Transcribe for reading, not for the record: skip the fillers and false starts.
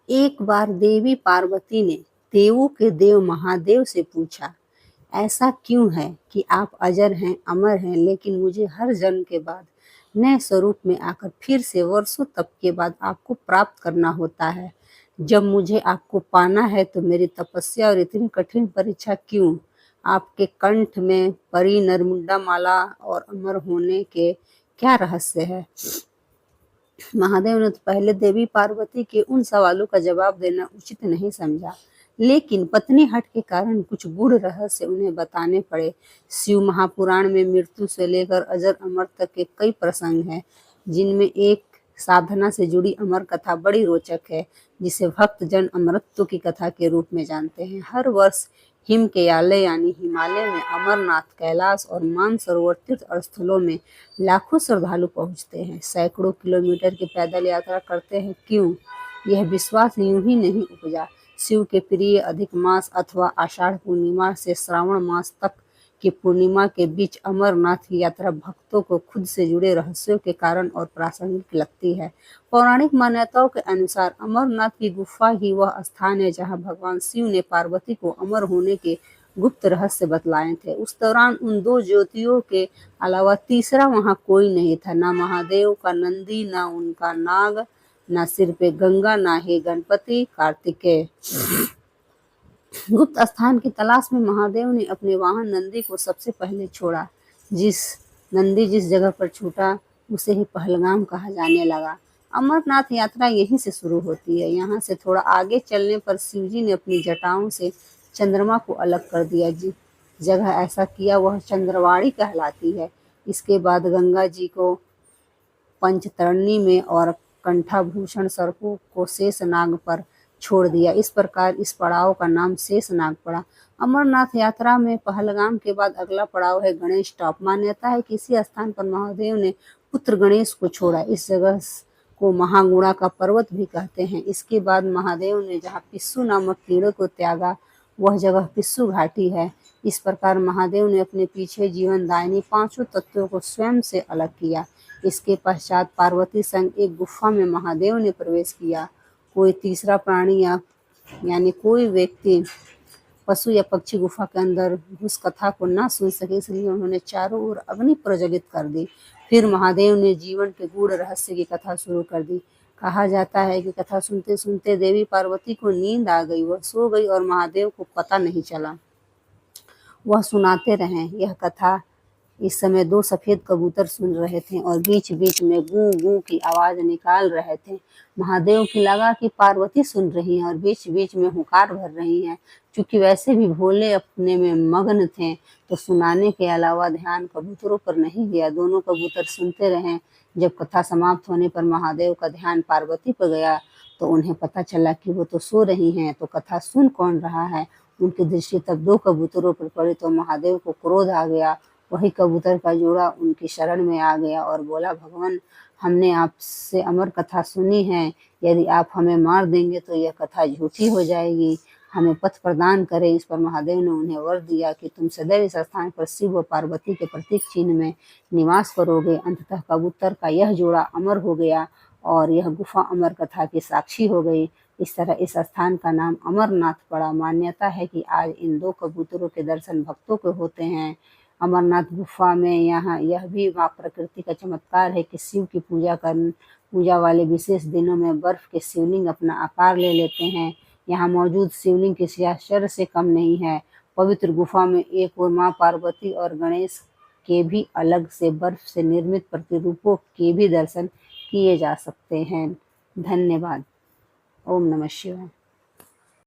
एक बार देवी पार्वती ने देवों के देव महादेव से पूछा, ऐसा क्यों है कि आप अजर हैं, अमर हैं, लेकिन मुझे हर जन्म के बाद नए स्वरूप में आकर फिर से वर्षों तप के बाद आपको प्राप्त करना होता है। जब मुझे आपको पाना है तो मेरी तपस्या और इतनी कठिन परीक्षा क्यों? आपके कंठ में परी नरमुंडा माला और अमर होने के क्या रहस्य है? महादेव ने तो पहले देवी पार्वती के उन सवालों का जवाब देना उचित नहीं समझा, लेकिन पत्नी हट के कारण कुछ गूढ़ रहस्य उन्हें बताने पड़े। शिव महापुराण में मृत्यु से लेकर अजर अमर तक के कई प्रसंग हैं, जिनमें एक साधना से जुड़ी अमर कथा बड़ी रोचक है, जिसे भक्त जन अमरत्व की कथा के रूप में जानते हैं। हर वर्ष हिमकेयालय यानी हिमालय में अमरनाथ, कैलाश और मानसरोवर तीर्थ स्थलों में लाखों श्रद्धालु पहुंचते हैं, सैकड़ों किलोमीटर की पैदल यात्रा करते हैं। क्यों? यह विश्वास यूं ही नहीं उपजा। शिव के प्रिय अधिक मास अथवा आषाढ़ पूर्णिमा से श्रावण मास तक की पूर्णिमा के बीच अमरनाथ की यात्रा भक्तों को खुद से जुड़े रहस्यों के कारण और प्रासंगिक लगती है। पौराणिक मान्यताओं के अनुसार अमरनाथ की गुफा ही वह स्थान है जहां भगवान शिव ने पार्वती को अमर होने के गुप्त रहस्य बतलाए थे। उस दौरान उन दो ज्योतियों के अलावा तीसरा वहां कोई नहीं था, ना महादेव का नंदी, ना उनका नाग, ना सिर पे गंगा, ना ही गणपति कार्तिकेय। गुप्त स्थान की तलाश में महादेव ने अपने वाहन नंदी को सबसे पहले छोड़ा। नंदी जिस जगह पर छूटा उसे ही पहलगाम कहा जाने लगा। अमरनाथ यात्रा यहीं से शुरू होती है। यहाँ से थोड़ा आगे चलने पर शिवजी ने अपनी जटाओं से चंद्रमा को अलग कर दिया। जिस जगह ऐसा किया वह चंद्रवाड़ी कहलाती है। इसके बाद गंगा जी को पंचतरणी में और कंठाभूषण सर्पों को शेषनाग पर छोड़ दिया। इस प्रकार इस पड़ाव का नाम शेषनाग पड़ा। अमरनाथ यात्रा में पहलगाम के बाद अगला पड़ाव है गणेश टॉप। मान्यता है कि इसी स्थान पर महादेव ने पुत्र गणेश को छोड़ा। इस जगह को महागुणा का पर्वत भी कहते हैं। इसके बाद महादेव ने जहाँ पिस्सू नामक कीड़े को त्यागा वह जगह पिस्सू घाटी है। इस प्रकार महादेव ने अपने पीछे जीवनदायिनी पांचों तत्वों को स्वयं से अलग किया। इसके पश्चात पार्वती संग एक गुफा में महादेव ने प्रवेश किया। कोई तीसरा प्राणी यानी कोई व्यक्ति, पशु या पक्षी गुफा के अंदर घुस कथा को न सुन सके, इसलिए उन्होंने चारों ओर अग्नि प्रज्वलित कर दी। फिर महादेव ने जीवन के गूढ़ रहस्य की कथा शुरू कर दी। कहा जाता है कि कथा सुनते सुनते देवी पार्वती को नींद आ गई, वह सो गई और महादेव को पता नहीं चला। वह सुनाते रहे। यह कथा इस समय दो सफेद कबूतर सुन रहे थे और बीच बीच में गूं गूं की आवाज निकाल रहे थे। महादेव की लगा कि पार्वती सुन रही हैं और बीच बीच में हुंकार भर रही हैं। चूंकि वैसे भी भोले अपने में मग्न थे तो सुनाने के अलावा ध्यान कबूतरों पर नहीं गया। दोनों कबूतर सुनते रहे। जब कथा समाप्त होने पर महादेव का ध्यान पार्वती पर गया तो उन्हें पता चला कि वो तो सो रही हैं, तो कथा सुन कौन रहा है। उनकी दृष्टि तब दो कबूतरों पर पड़ी तो महादेव को क्रोध आ गया। वही कबूतर का जोड़ा उनकी शरण में आ गया और बोला, भगवान, हमने आपसे अमर कथा सुनी है। यदि आप हमें मार देंगे तो यह कथा झूठी हो जाएगी। हमें पथ प्रदान करें। इस पर महादेव ने उन्हें वर दिया कि तुम सदैव इस स्थान पर शिव व पार्वती के प्रतीक चिन्ह में निवास करोगे। अंततः कबूतर का यह जोड़ा अमर हो गया और यह गुफा अमर कथा की साक्षी हो गई। इस तरह इस स्थान का नाम अमरनाथ पड़ा। मान्यता है कि आज इन दो कबूतरों के दर्शन भक्तों को होते हैं। अमरनाथ गुफा में यहाँ यह भी माँ प्रकृति का चमत्कार है कि शिव की पूजा वाले विशेष दिनों में बर्फ के शिवलिंग अपना आकार ले लेते हैं। यहाँ मौजूद शिवलिंग किसी आश्चर्य से कम नहीं है। पवित्र गुफा में एक ओर माँ पार्वती और गणेश के भी अलग से बर्फ से निर्मित प्रतिरूपों के भी दर्शन किए जा सकते हैं। धन्यवाद। ओम नमः शिवाय।